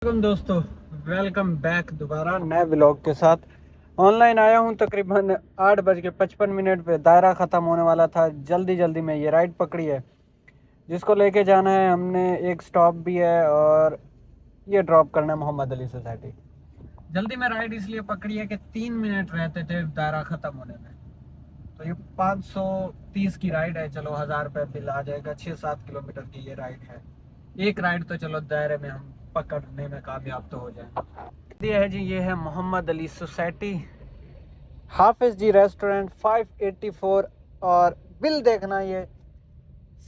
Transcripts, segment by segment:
Welcome दोस्तों, welcome back दोबारा नए ब्लॉग के साथ। ऑनलाइन आया हूँ तकरीबन 8:55 पे। दायरा ख़त्म होने वाला था, जल्दी जल्दी में ये राइड पकड़ी है जिसको लेके जाना है हमने। एक स्टॉप भी है और ये ड्रॉप करना है मोहम्मद अली सोसाइटी। जल्दी में राइड इसलिए पकड़ी है कि 3 मिनट रहते थे दायरा ख़त्म होने में। तो ये 530 की राइड है। चलो 1000 रुपये बिल आ जाएगा। 6-7 किलोमीटर की ये राइड है। एक राइड तो चलो दायरे में हम पकड़ने में कामयाब तो हो जाए। ये है जी, ये है मोहम्मद अली सोसाइटी, हाफिज जी रेस्टोरेंट, 584। और बिल देखना, ये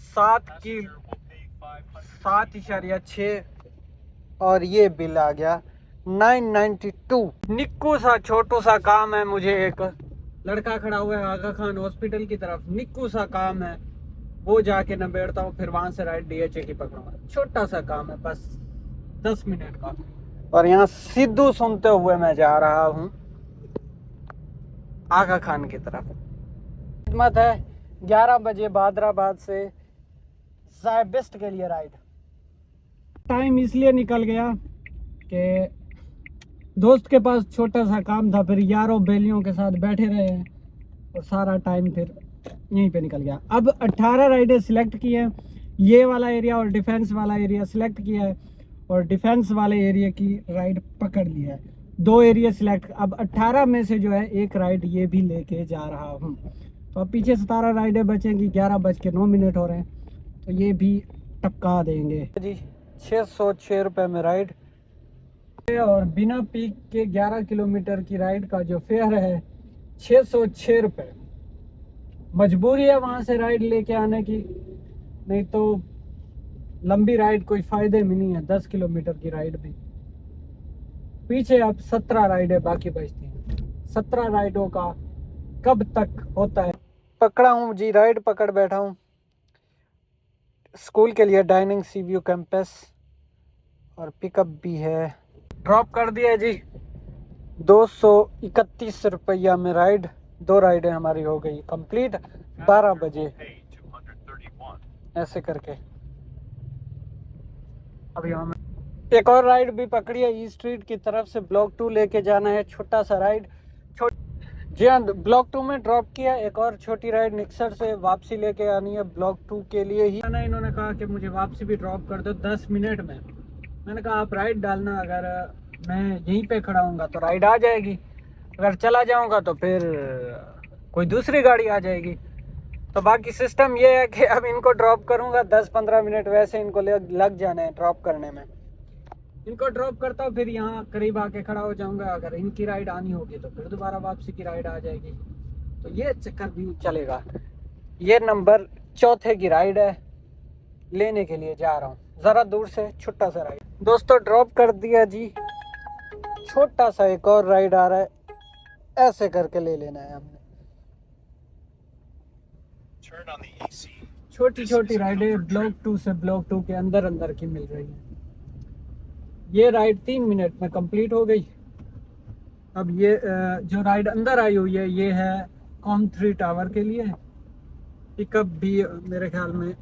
7.6 और ये बिल आ गया 992। निक्कू सा छोटू सा काम है। मुझे एक लड़का खड़ा हुआ है आगा खान हॉस्पिटल की तरफ, निक्कू सा काम है, वो जाके निबेड़ता हूँ, फिर वहां से राइट DHA की पकड़ूंगा। छोटा सा काम है, बस 10 मिनट का। और यहाँ सिद्धू सुनते हुए मैं जा रहा हूँ आगा खान की तरफ। खिदमत है 11 बजे बादराबाद से ज़ायबिस्ट के लिए राइड। टाइम इसलिए निकल गया कि दोस्त के पास छोटा सा काम था, फिर यारों बेलियों के साथ बैठे रहे हैं और सारा टाइम फिर यहीं पे निकल गया। अब 18 राइडें सिलेक्ट की हैं। ये वाला एरिया और डिफेंस वाला एरिया सिलेक्ट किया है और डिफेंस वाले एरिया की राइड पकड़ लिया है। 2 एरिया सिलेक्ट। अब 18 में से जो है एक राइड ये भी लेके जा रहा हूँ। तो अब पीछे 17 राइडें बचेंगी। 11:09 हो रहे हैं, तो ये भी टपका देंगे जी। 606 रुपये में राइड, और बिना पीक के 11 किलोमीटर की राइड का जो फेयर है 606 रुपये। मजबूरी है वहाँ से राइड लेके आने की, नहीं तो लंबी राइड कोई फ़ायदे में नहीं है। 10 किलोमीटर की राइड भी। पीछे अब 17 राइडें बाकी बचती हैं। 17 राइडों का कब तक होता है। पकड़ा हूँ जी, राइड पकड़ बैठा हूँ स्कूल के लिए, डाइनिंग सी व्यू कैंपस, और पिकअप भी है। ड्रॉप कर दिया जी। 231 रुपया में राइड। 2 राइडें हमारी हो गई कंप्लीट 12 बजे ऐसे करके। अभी हम एक और राइड भी पकड़ी है ई स्ट्रीट की तरफ से। ब्लॉक 2 लेके जाना है, छोटा सा राइड। जी हाँ, ब्लॉक 2 में ड्रॉप किया। एक और छोटी राइड निक्सर से वापसी लेके आनी है ब्लॉक 2 के लिए ही। इन्होंने कहा कि मुझे वापसी भी ड्रॉप कर दो 10 मिनट में। मैंने कहा आप राइड डालना, अगर मैं यहीं पे खड़ा हूँगा तो राइड आ जाएगी, अगर चला जाऊँगा तो फिर कोई दूसरी गाड़ी आ जाएगी। तो बाकी सिस्टम ये है कि अब इनको ड्रॉप करूँगा, 10-15 मिनट वैसे इनको लग जाने हैं ड्रॉप करने में। इनको ड्रॉप करता हूँ, फिर यहाँ करीब आके खड़ा हो जाऊँगा। अगर इनकी राइड आनी होगी तो फिर दोबारा वापसी की राइड आ जाएगी। तो ये चक्कर भी चलेगा। ये नंबर 4 की राइड है, लेने के लिए जा रहा हूँ ज़रा दूर से, छोटा सा राइड। दोस्तों ड्रॉप कर दिया जी। छोटा सा एक और राइड आ रहा है, ऐसे करके ले लेना है हमने। छोटी छोटी राइडें ब्लॉक 2 से ब्लॉक 2 के अंदर अंदर की मिल रही है। ये राइड 3 मिनट में कंप्लीट हो गई। अब ये जो राइड अंदर आई हुई है ये है कॉम3 टावर के लिए। पिकअप भी मेरे ख्याल में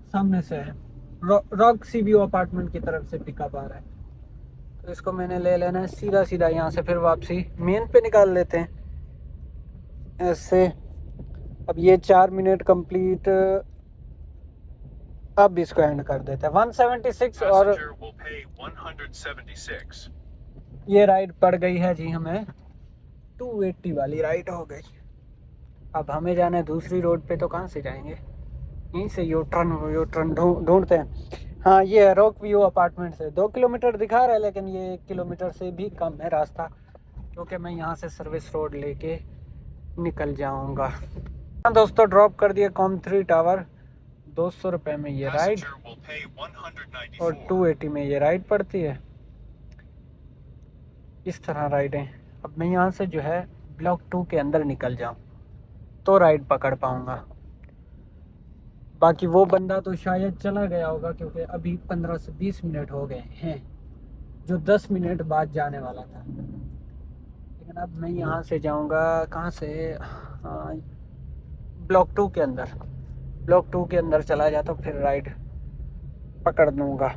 सामने से है, रॉक सी व्यू अपार्टमेंट की तरफ से पिकअप आ रहा है। तो इसको मैंने ले लेना है सीधा सीधा, यहाँ से फिर वापसी मेन पे निकाल लेते हैं ऐसे। अब ये 4 मिनट कंप्लीट, अब इसको एंड कर देते हैं 176। और ये राइड पड़ गई है जी हमें 280 वाली राइड हो गई। अब हमें जाना है दूसरी रोड पे, तो कहाँ से जाएंगे, यहीं से यूटर्न ढूंढते हैं। हाँ, ये है रॉक व्यू अपार्टमेंट से 2 किलोमीटर दिखा रहा है, लेकिन ये 1 किलोमीटर से भी कम है रास्ता, क्योंकि मैं यहाँ से सर्विस रोड लेके निकल जाऊँगा। हाँ दोस्तों, ड्रॉप कर दिया कॉम3 टावर। 200 रुपये में ये राइड और 280 में ये राइड पड़ती है। इस तरह राइडें। अब मैं यहाँ से जो है ब्लॉक 2 के अंदर निकल जाऊँ तो राइड पकड़ पाऊँगा। बाकी वो बंदा तो शायद चला गया होगा, क्योंकि अभी 15 से 20 मिनट हो गए हैं, जो 10 मिनट बाद जाने वाला था। लेकिन अब मैं यहाँ से जाऊँगा कहाँ से, ब्लॉक 2 के अंदर। ब्लॉक 2 के अंदर चला जाता, फिर राइड पकड़ लूँगा।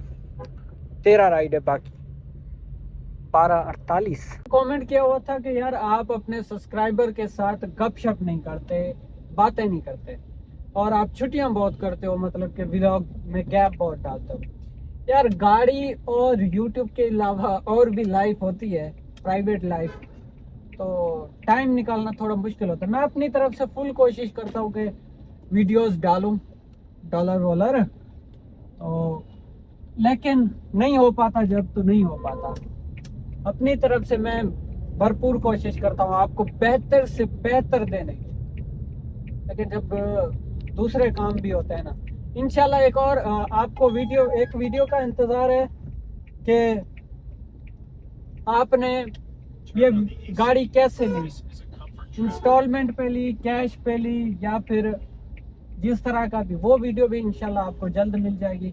13 राइड है बाकी। 12:48। कमेंट किया हुआ था कि यार आप अपने सब्सक्राइबर के साथ गपशप नहीं करते, बातें नहीं करते, और आप छुट्टियां बहुत करते हो, मतलब कि व्लॉग में गैप बहुत डालते हो। यार गाड़ी और यूट्यूब के अलावा और भी लाइफ होती है, प्राइवेट लाइफ, तो टाइम निकालना थोड़ा मुश्किल होता है। मैं अपनी तरफ से फुल कोशिश करता हूँ कि वीडियोस डालूं, डॉलर वॉलर, तो लेकिन नहीं हो पाता, जब तो नहीं हो पाता। अपनी तरफ से मैं भरपूर कोशिश करता हूँ आपको बेहतर से बेहतर देने की, लेकिन जब दूसरे काम भी होते हैं ना, इंशाल्लाह एक और आपको एक वीडियो का इंतज़ार है कि आपने ये गाड़ी कैसे ली, इंस्टॉलमेंट पे ली, कैश पे ली, या फिर जिस तरह का भी, वो वीडियो भी इंशाल्लाह आपको जल्द मिल जाएगी।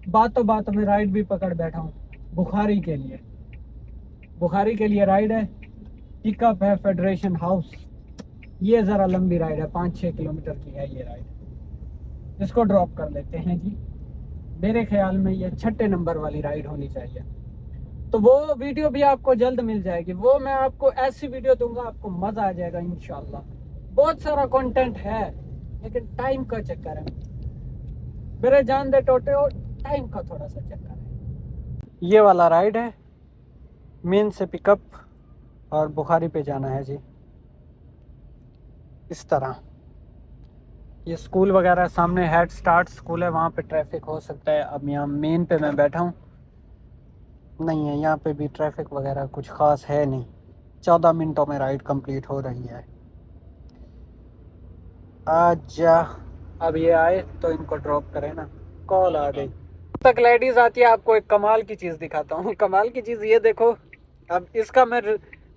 बातों बातों में राइड भी पकड़ बैठा हूँ बुखारी के लिए राइड है, पिकअप है फेडरेशन हाउस। ये ज़रा लंबी राइड है, 5-6 किलोमीटर की है ये राइड। इसको ड्रॉप कर लेते हैं जी। मेरे ख्याल में ये 6 नंबर वाली राइड होनी चाहिए, तो वो वीडियो भी आपको जल्द मिल जाएगी। वो मैं आपको ऐसी वीडियो दूंगा, आपको मज़ा आ जाएगा इंशाल्लाह। बहुत सारा कंटेंट है, लेकिन टाइम का चक्कर है मेरे जान दे टोटे, और टाइम का थोड़ा सा चक्कर है। ये वाला राइड है, मेन से पिकअप और बुखारी पे जाना है जी। इस तरह ये स्कूल वगैरह सामने, हेड स्टार्ट स्कूल है, वहाँ पे ट्रैफिक हो सकता है। अब यहाँ मेन पे मैं बैठा हूँ, नहीं है यहाँ पे भी ट्रैफिक वगैरह कुछ ख़ास है नहीं। 14 मिनटों में राइड कंप्लीट हो रही है। आजा, अब ये आए तो इनको ड्रॉप करें ना, कॉल आ गई। तक लेडीज़ आती है, आपको एक कमाल की चीज़ दिखाता हूँ। कमाल की चीज़ ये देखो, अब इसका मैं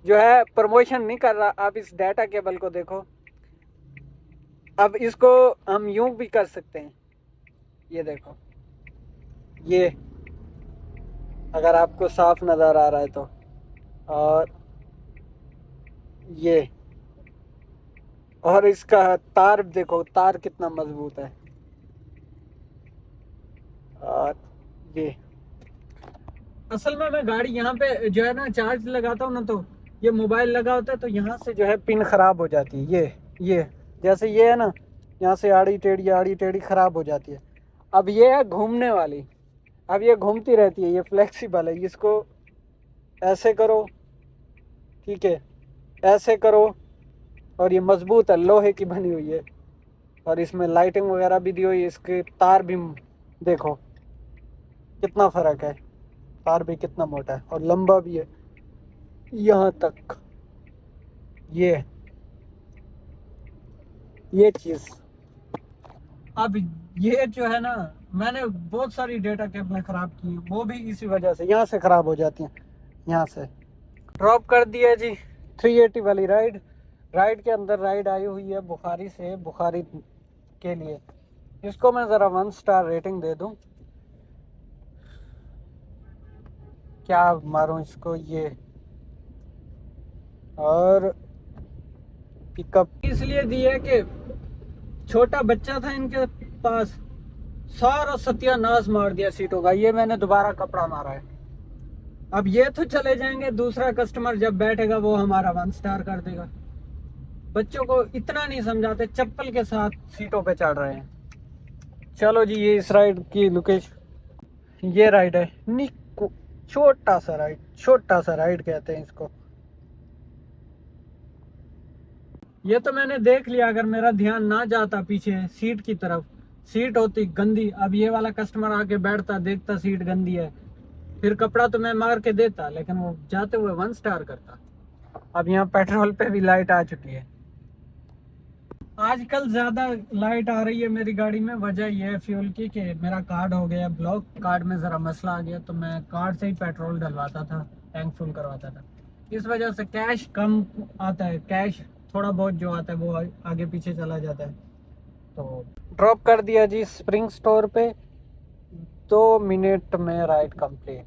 जो है प्रमोशन नहीं कर रहा, आप इस डाटा केबल को देखो। अब इसको हम यूं भी कर सकते हैं, ये देखो, ये अगर आपको साफ नज़र आ रहा है तो, और ये, और इसका तार देखो, तार कितना मजबूत है। और ये असल में मैं गाड़ी यहाँ पे जो है ना चार्ज लगाता हूँ ना, तो ये मोबाइल लगा होता है, तो यहाँ से जो है पिन ख़राब हो जाती है। ये जैसे ये है ना, यहाँ से आड़ी टेढ़ी ख़राब हो जाती है। अब ये है घूमने वाली, अब ये घूमती रहती है, ये फ्लेक्सिबल है। इसको ऐसे करो, ठीक है, ऐसे करो, और ये मजबूत है, लोहे की बनी हुई है, और इसमें लाइटिंग वगैरह भी दी हुई है। इसके तार भी देखो कितना फ़र्क है, तार भी कितना मोटा है और लंबा भी है यहाँ तक। ये चीज़, अब ये जो है ना, मैंने बहुत सारी डेटा केबलें ख़राब की, वो भी इसी वजह से यहाँ से ख़राब हो जाती हैं। यहाँ से ड्रॉप कर दिया जी। 380 वाली राइड के अंदर राइड आई हुई है बुखारी से, बुखारी के लिए। इसको मैं ज़रा 1 स्टार रेटिंग दे दूँ, क्या मारूं इसको, ये और पिकअप इसलिए दी है कि छोटा बच्चा था इनके पास, सारा सत्यानाश मार दिया सीटों का। ये मैंने दोबारा कपड़ा मारा है। अब ये तो चले जाएंगे, दूसरा कस्टमर जब बैठेगा वो हमारा 1 स्टार कर देगा। बच्चों को इतना नहीं समझाते, चप्पल के साथ सीटों पे चढ़ रहे हैं। चलो जी, ये इस राइड की लोकेशन, ये राइड है निको, छोटा सा राइड कहते हैं इसको। ये तो मैंने देख लिया, अगर मेरा ध्यान ना जाता पीछे सीट की तरफ, सीट होती गंदी। अब ये वाला कस्टमर आके बैठता, देखता सीट गंदी है, फिर कपड़ा तो मैं मार के देता, लेकिन वो जाते हुए 1 स्टार करता। अब यहाँ पेट्रोल पे भी लाइट आ चुकी है। आजकल ज़्यादा लाइट आ रही है मेरी गाड़ी में, वजह यह है फ्यूल की कि मेरा कार्ड हो गया ब्लॉक। कार्ड में ज़रा मसला आ गया, तो मैं कार्ड से ही पेट्रोल डलवाता था, टैंक फुल करवाता था। इस वजह से कैश कम आता है, कैश थोड़ा बहुत जो आता है वो आगे पीछे चला जाता है। तो ड्रॉप कर दिया जी स्प्रिंग स्टोर पे। 2 मिनट में राइड कंप्लीट।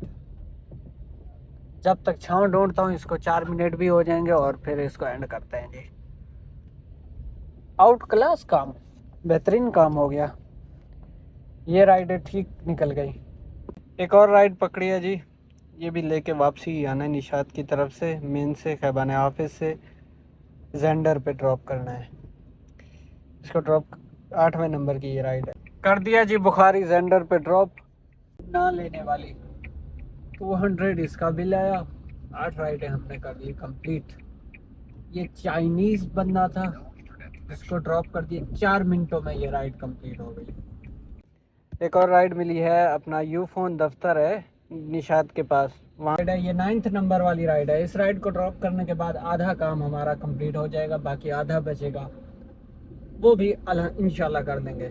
जब तक छाँव ढूंढता हूँ, इसको 4 मिनट भी हो जाएंगे और फिर इसको एंड करते हैं जी। आउट क्लास काम, बेहतरीन काम हो गया। ये राइड ठीक निकल गई। एक और राइड पकड़ी है जी, ये भी लेके वापसी ही आना है निशात की तरफ से, मेन से खैबान हाफिज से जेंडर पे ड्रॉप करना है इसको। ड्रॉप 8वें नंबर की ये राइड है। कर दिया जी बुखारी जेंडर पे ड्रॉप। ना लेने वाली 200 इसका बिल आया। 8 राइडें हमने कर ली कंप्लीट। ये चाइनीज़ बंदा था, इसको ड्रॉप कर दिया 4 मिनटों में ये राइड कंप्लीट हो गई। एक और राइड मिली है, अपना यूफोन दफ्तर है निशात के पास, वहाँ है। ये 9th नंबर वाली राइड है। इस राइड को ड्रॉप करने के बाद आधा काम हमारा कंप्लीट हो जाएगा, बाकी आधा बचेगा, वो भी इंशाल्लाह कर देंगे।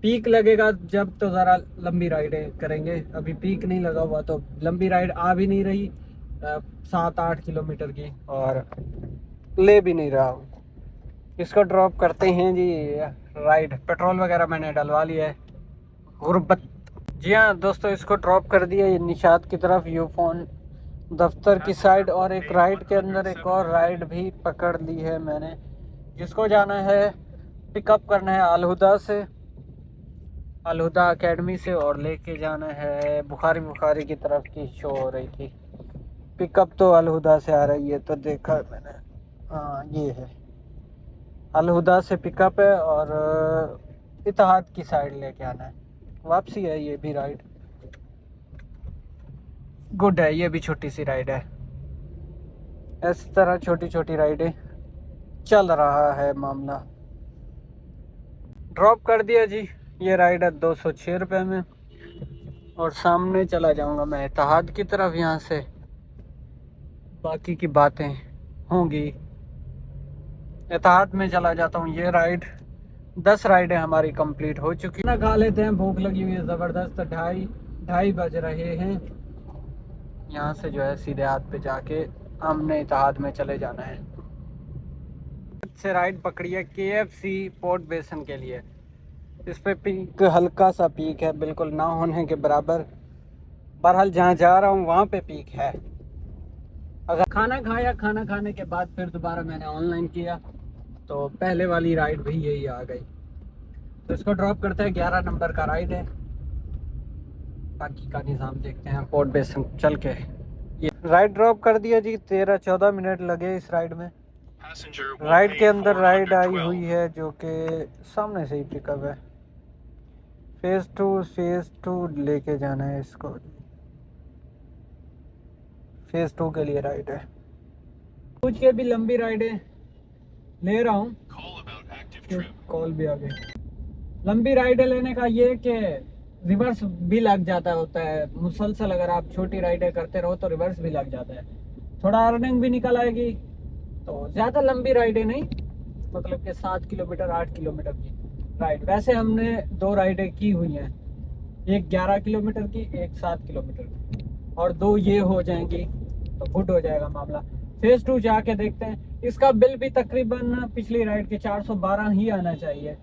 पीक लगेगा जब तो ज़रा लंबी राइडें करेंगे, अभी पीक नहीं लगा हुआ तो लंबी राइड आ भी नहीं रही 7-8 किलोमीटर की, और ले भी नहीं रहा हूँ। इसको ड्रॉप करते हैं जी राइड। पेट्रोल वगैरह मैंने डलवा लिया है। गुर्बत, जी हाँ दोस्तों, इसको ड्रॉप कर दिया ये निशात की तरफ यूफोन दफ्तर की साइड। और एक राइड के अंदर एक और राइड भी पकड़ ली है मैंने, जिसको जाना है पिकअप करना है अलहुदा से, अलहुदा एकेडमी से, और लेके जाना है बुखारी की तरफ की शो हो रही थी। पिकअप तो अलहुदा से आ रही है, तो देखा मैंने, हाँ ये है अलहुदा से पिकअप है, और इत्तेहाद की साइड लेके आना है। वापसी है ये भी राइड। गुड है, ये भी छोटी सी राइड है। इस तरह छोटी छोटी राइडें चल रहा है मामला। ड्रॉप कर दिया जी, ये राइड है 206 रुपये में, और सामने चला जाऊंगा मैं इत्तेहाद की तरफ। यहाँ से बाकी की बातें होंगी। इत्तेहाद में चला जाता हूँ। ये राइड 10 राइडें हमारी कंप्लीट हो चुकी। ना खा लेते हैं, भूख लगी हुई है ज़बरदस्त। 2:30 बज रहे हैं। यहाँ से जो है सीधे हाथ पे जाके हमने इत्तेहाद में चले जाना है। से राइड पकड़ी है KFC पोर्ट बेसन के लिए। इस पे पीक हल्का सा पीक है, बिल्कुल ना होने के बराबर। बहरहाल जहाँ जा रहा हूँ वहाँ पे पीक है। अगर खाना खाया, खाना खाने के बाद फिर दोबारा मैंने ऑनलाइन किया, तो पहले वाली राइड भी यही आ गई। तो इसको ड्रॉप करते हैं। 11 नंबर का राइड है। बाकी का निज़ाम देखते हैं पोर्ट बेसन चल के। ये राइड ड्रॉप कर दिया जी। 13-14 मिनट लगे इस राइड में। राइड के अंदर राइड आई हुई है जो कि सामने से ही पिकअप है। फेज़ 2 लेके जाना है इसको। फेज़ 2 के लिए राइड है। कुछ के भी लंबी राइडें ले रहा हूँ। कॉल भी आ गई। लंबी राइडें लेने का ये कि रिवर्स भी लग जाता होता है मुसलसल। अगर आप छोटी राइडें करते रहो तो रिवर्स भी लग जाता है, थोड़ा अर्निंग भी निकल आएगी। तो ज़्यादा लंबी राइडें नहीं, मतलब कि 7 किलोमीटर 8 किलोमीटर की राइड। वैसे हमने 2 राइडें की हुई हैं, एक 11 किलोमीटर की, एक 7 किलोमीटर की, और 2 ये हो जाएंगी तो गुड हो जाएगा मामला। फेज़ 2 जाके देखते हैं। इसका बिल भी तकरीबन पिछली राइड के 412 ही आना चाहिए,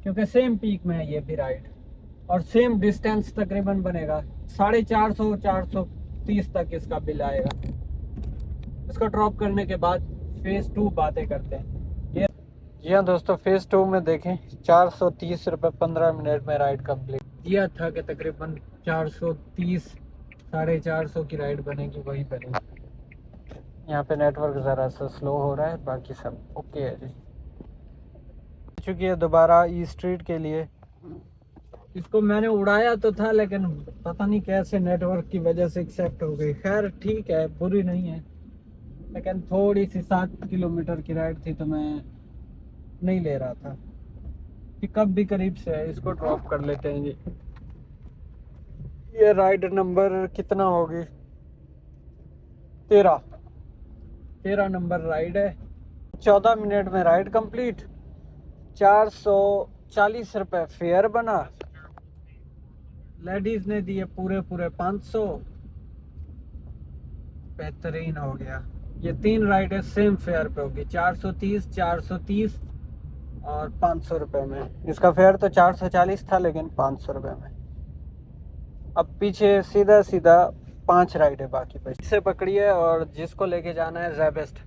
क्योंकि सेम पीक में है ये भी राइड, और सेम डिस्टेंस तकरीबन बनेगा। 450 430 तक इसका बिल आएगा। इसको ड्रॉप करने के बाद फेज़ 2 बातें करते हैं। ये जी हाँ दोस्तों, फेज़ 2 में देखें 430 रुपये 15 मिनट में राइड कंप्लीट दिया था कि तकरीबन 430 450 की राइड बनेगी, वही बनेगी। यहाँ पे नेटवर्क ज़रा सा स्लो हो रहा है, बाकी सब ओके है जी। चुकी है दोबारा ई स्ट्रीट के लिए। इसको मैंने उड़ाया तो था, लेकिन पता नहीं कैसे नेटवर्क की वजह से एक्सेप्ट हो गई। खैर ठीक है, बुरी नहीं है, लेकिन थोड़ी सी 7 किलोमीटर की राइड थी तो मैं नहीं ले रहा था। पिकअप भी करीब से है, इसको ड्रॉप कर लेते हैं जी। ये राइड नंबर कितना होगी? 13 नंबर राइड है। 14 मिनट में राइड कंप्लीट। 440 रुपये फेयर बना। लेडीज ने दिए पूरे 500। बेहतरीन हो गया। ये 3 राइडें सेम फेयर पे होगी, 430 और 500 रुपये में। इसका फेयर तो 440 था, लेकिन 500 रुपये में। अब पीछे सीधा 5 राइडें बाकी बची। इसे पकड़ी है और जिसको लेके जाना है ज़ेबेस्ट।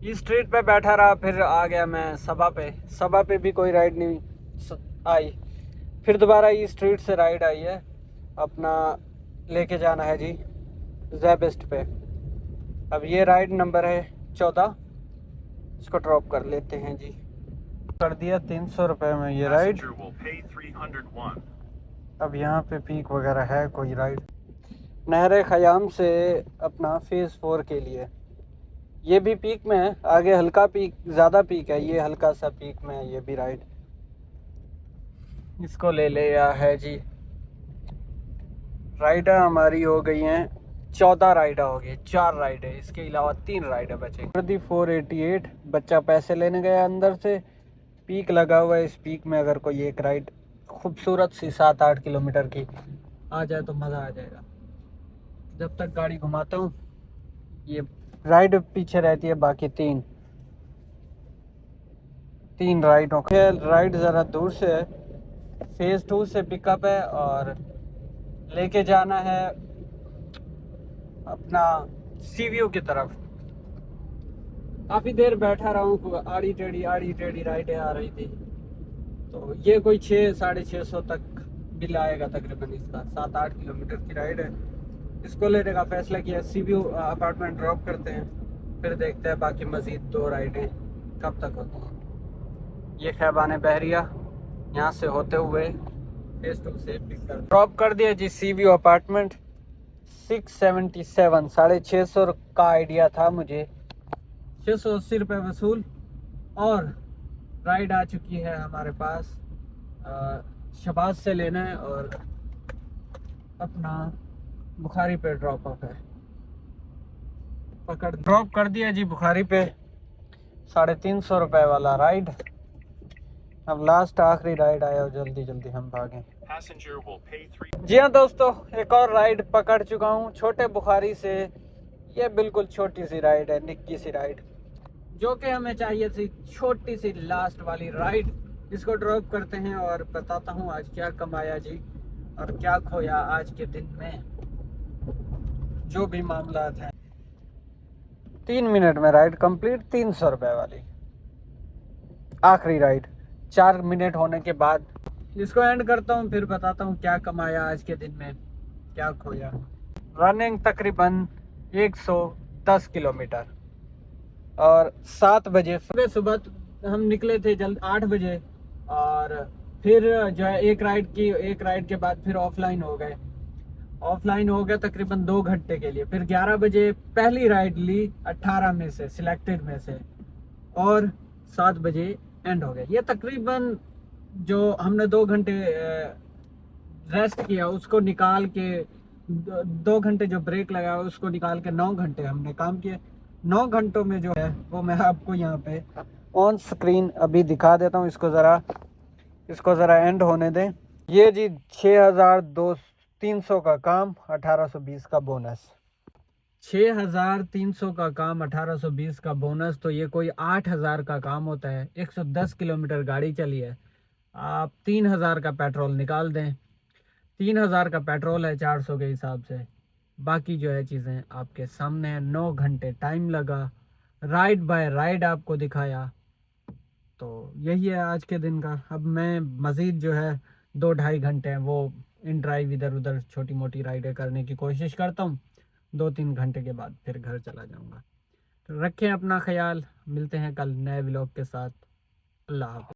इस स्ट्रीट पे बैठा रहा, फिर आ गया मैं सबा पे भी कोई राइड नहीं आई। फिर दोबारा इस स्ट्रीट से राइड आई है, अपना लेके जाना है जी ज़ेबेस्ट पे। अब ये राइड नंबर है 14, इसको ड्रॉप कर लेते हैं जी। कर दिया 300 रुपये में ये राइड। अब यहाँ पे पीक वगैरह है कोई राइड नहर ख़याम से अपना फेज़ 4 के लिए। ये भी पीक में है, आगे हल्का पीक, ज़्यादा पीक है, ये हल्का सा पीक में है ये भी राइड। इसको ले लिया है जी। राइडर हमारी हो गई हैं 14 राइडर हो गई, 4 राइड है, इसके अलावा 3 राइडर बचे। 488 बच्चा पैसे लेने गया अंदर से, पीक लगा हुआ है। इस पीक में अगर कोई एक राइड खूबसूरत सी 7-8 किलोमीटर की आ जाए तो मज़ा आ जाएगा। जब तक गाड़ी घुमाता हूँ ये राइड पीछे रहती है, बाकी तीन राइडों के राइड ज़रा दूर से है, फेज़ 2 से पिकअप है और लेके जाना है अपना सीवीओ की तरफ। काफ़ी देर बैठा रहा हूँ, आड़ी टेढ़ी राइडें आ रही थी, तो ये कोई 600-650 तक बिल आएगा तकरीबन इसका। 7-8 किलोमीटर की राइड है। इसको लेने का फैसला किया, सीवीओ अपार्टमेंट ड्रॉप करते हैं, फिर देखते हैं बाकी मज़ीद 2 राइडें कब तक होती हैं। ये खैबान बहरिया, यहाँ से होते हुए फेज़ 2 से पिक कर ड्रॉप कर दिया जी सीवीओ अपार्टमेंट। 677 650 का आइडिया था मुझे, 680 रुपये वसूल और राइड आ चुकी है हमारे पास। शबाज से लेना है और अपना बुखारी पे ड्रॉप अप है। पकड़ ड्रॉप कर दिया जी बुखारी पे, 350 रुपये वाला राइड। अब लास्ट आखिरी राइड आया और जल्दी हम भागें। जी हाँ दोस्तों, एक और राइड पकड़ चुका हूँ छोटे बुखारी से। ये बिल्कुल छोटी सी राइड है, निक्की सी राइड, जो कि हमें चाहिए थी छोटी सी लास्ट वाली राइड। इसको ड्रॉप करते हैं और बताता हूँ आज क्या कमाया जी और क्या खोया आज के दिन में, जो भी मामला हैं। 3 मिनट में राइड कंप्लीट, 300 रुपये वाली आखिरी राइड। 4 मिनट होने के बाद इसको एंड करता हूँ, फिर बताता हूँ क्या कमाया आज के दिन में, क्या खोया। रनिंग तकरीबन 110 किलोमीटर और 7 बजे सुबह हम निकले थे जल्द 8 बजे, और फिर जो है एक राइड के बाद फिर ऑफलाइन हो गए तकरीबन 2 घंटे के लिए। फिर 11 बजे पहली राइड ली 18 में से, सिलेक्टेड में से, और 7 बजे एंड हो गया। ये तकरीबन जो हमने 2 घंटे रेस्ट किया उसको निकाल के, 2 घंटे जो ब्रेक लगाया उसको निकाल के 9 घंटे हमने काम किया। 9 घंटों में जो है वो मैं आपको यहाँ पे ऑन स्क्रीन अभी दिखा देता हूँ। इसको ज़रा एंड होने दें। ये जी 6,300 का काम, 1820 का बोनस। 6,300 का काम, 1820 का बोनस, तो ये कोई 8,000 का काम होता है। 110 किलोमीटर गाड़ी चली है, आप 3,000 का पेट्रोल निकाल दें। 3,000 का पेट्रोल है 400 के हिसाब से। बाकी जो है चीज़ें आपके सामने हैं। 9 घंटे टाइम लगा, राइड बाय राइड आपको दिखाया। तो यही है आज के दिन का। अब मैं मज़ीद जो है 2-2.5 घंटे हैं वो इन ड्राइव इधर उधर छोटी मोटी राइडें करने की कोशिश करता हूँ। 2-3 घंटे के बाद फिर घर चला जाऊँगा। तो रखें अपना ख्याल, मिलते हैं कल नए व्लॉग के साथ। अल्लाह हाफ़िज़।